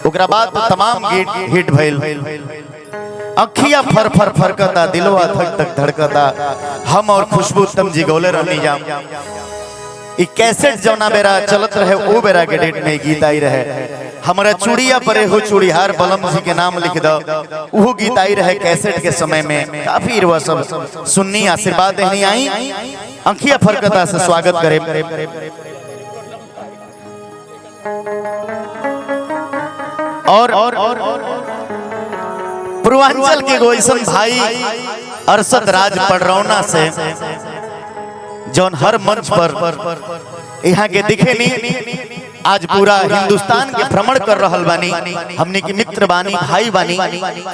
ओकरा बाद तमाम गीत हिट भइल। अखिया फर फर फरकता, दिलवा धक धक धड़कता, हम और खुशबू उत्तम जी गौले रहनी जाम। ई कैसेट जौना बेरा चलत रहे ओ बेरा के डेट में गीत आई रहे। हमारा चूड़िया परे हो चूड़िहार बलम जी के नाम लिख दो, वो गीत आई रहे कैसेट के समय में। काफी रुआ सब सुन्नी आशीर्वाद देनी आई। अखिया फरकता से स्वागत करे। और पूर्वांचल के गोइसन भाई अरशद राज पडरौना से जौन हर मंच पर यहाँ के दिखे नहीं, आज पूरा हिंदुस्तान के भ्रमण कर रहल बानी। हमने की मित्र बानी, भाई बानी।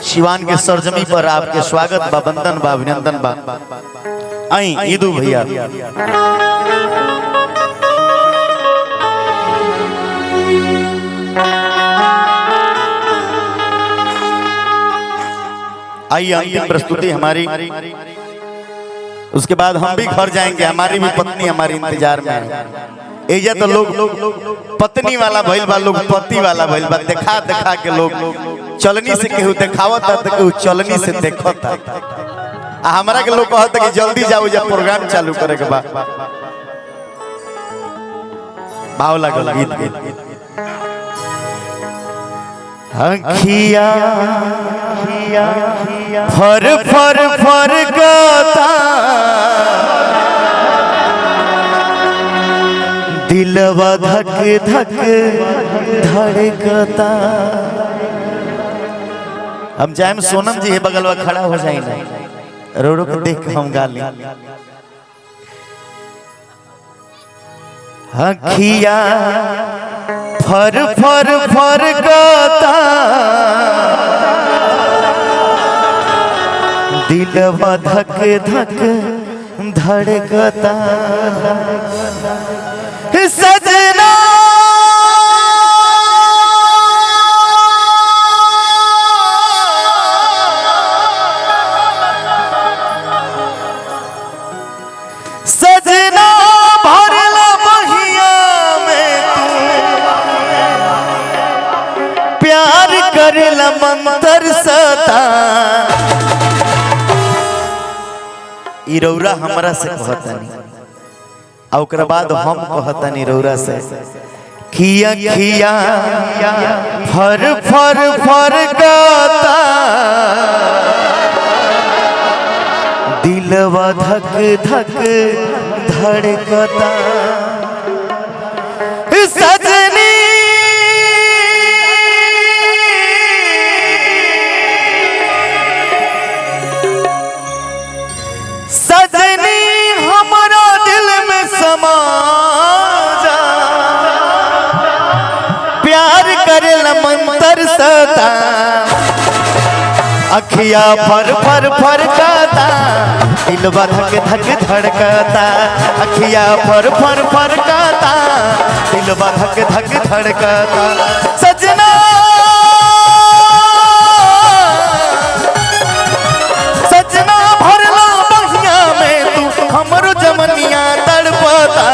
शिवान के सरजमी पर आपके स्वागत बा, वंदन बा, अभिनंदन बा। आई ईदू भैया आइए, अंतिम प्रस्तुति हमारी, उसके बाद हम भी घर जाएंगे। हमारी भी पत्नी हमारी इंतजार में है। एजा तो लोग पत्नी वाला भइल बा, लोग पति वाला भइल बा। देखा देखा के लोग चलनी से केहू देखावता तो केहू चलनी से देखता। हमारा के लोग कहता कि जल्दी जाओ, जब प्रोग्राम चालू करे के बा। भाव लागल गीत। अखिया फर फर फरकता, दिलवा धक धक धड़कता। हम जाए सोनम जी है बगलवा खड़ा हो जाए ना, रो रो के देख हम गाली। अखिया फर फर फरकता, दिलवा धक धक धड़कता। सजना सजना भरला बहिया में तू प्यार करेला मंतर सता। ई रौरा हमरा से कहतानी, और ओकरा बाद हम कहतानी रौरा से। खिया खिया फर फर फरकता, दिलवा धक धक धड़कता। सजनी सजनी हमारा दिल में समा जा, प्यार करेला मंतर सता। अखिया फर फर फरकता, दिलवा धक धक धड़कता। अखिया फर फर फरकता, दिलवा धक धक धड़कता। सजना सजना भरला बहिया में तू हमरो जमनिया तड़पता।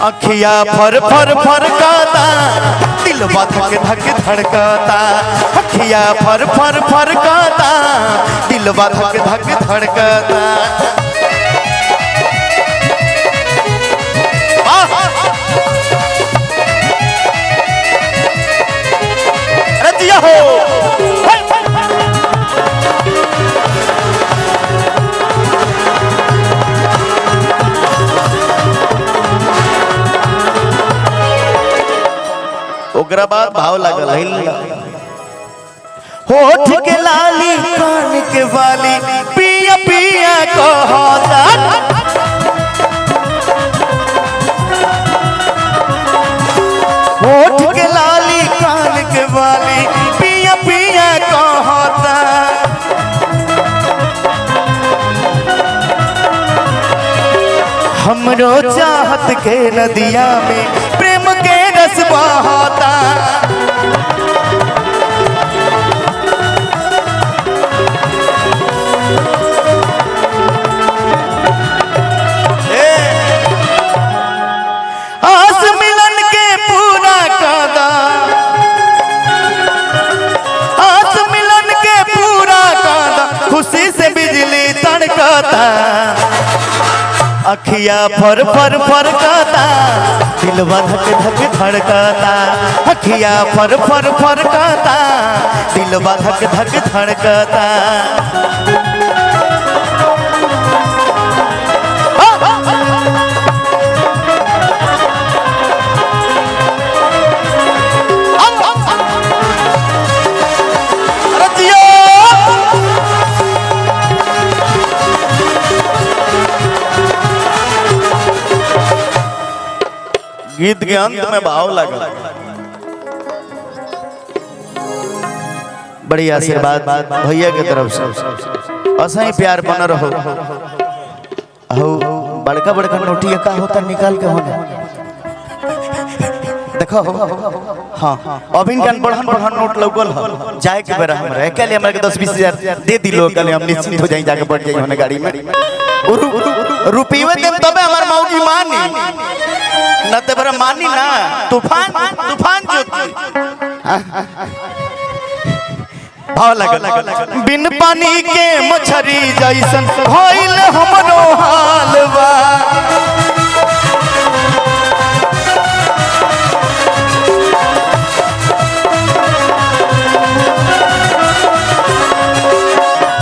अखिया फर फर फरकता, दिलवा धक धक धड़कता। अखिया फर फर फरकता, दिलवा धक धक धड़कता। रजिया हो ओकरा बाद भाव लागल होठ के लाली कान के वाली पिया पिया कहता। होठ के लाली कान के वाली पिया पिया कहता। हमरो चाहत के नदिया में प्रेम के रस बहाता। आस मिलन के पूरा कादा, अखिया फर फर फरकता दिलवा धक धक धड़कता अखिया फर फर फरकता दिलवा धक धक धड़कता गीत के अंत में भाव लगा बड़ी आशीर्वाद भैया के तरफ से ऐसा ही प्यार बना रहो बड़का बड़का नोटिया का होता निकाल के होने देखो हाँ अभी बढ़न बढ़न नोट लगल जाए के बेरा हमरा के हमरा के 10-20 हजार दे दिलो कल हम निश्चिंत हो जाई जाके बैठ जाई होने गाड़ी में रुपये देव तबे हमार मौगी मानी न ते बरा मानी ना तूफान तूफान ज्योति भाव लगा बिन पानी के मछरी जैसन भइल हमरो हाल बा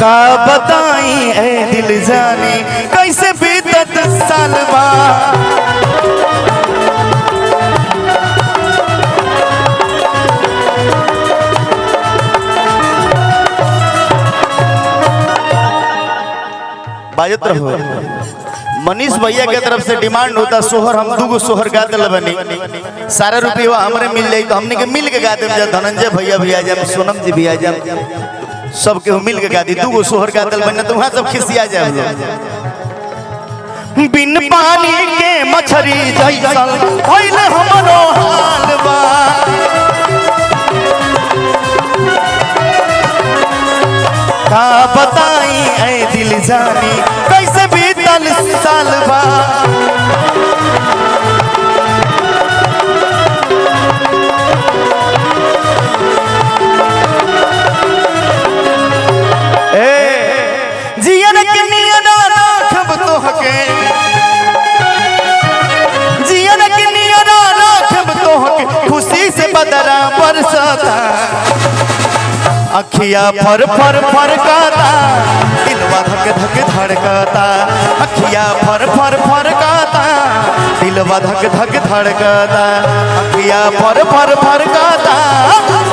का बताई ए दिल जानी कैसे बीतत साल बा बाजत रहो मनीष भैया के तरफ से डिमांड होता सोहर हम दूगो सोहर गा दिल बनी सारा रुपया हमरे मिल जाई तो हमने के मिल के गा देम धनंजय भैया भी आ जाए सोनम जी भी आ जाए सबके मिल के गा दी दूगो सोहर गा दिल बनी तो वहां सब खिसिया जाए बिन पानी के मछरी जैसन भइल हमरो हाल बा का बताई ऐ दिल जानी कैसे बीतल साल बा जियन के नियना राखब तोहके जियन के नियना राखब तोहके खुशी से बदरा बरसता अखिया फर फर फरकता दिलवा धक धक धड़कता अखिया फर फर फरकता दिलवा धक धक धड़कता अखिया फर फर फरकता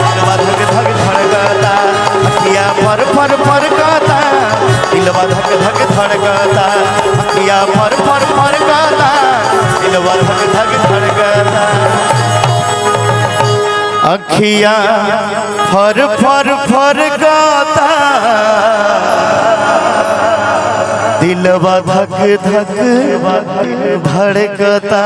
दिलवा धक धक धड़कता अखिया फर फर फरकता दिलवा धक धक धड़कता अखिया फर फर फरकता दिलवा धक धक धड़कता अखिया फर फर फरकता दिलवा धक धक धड़कता।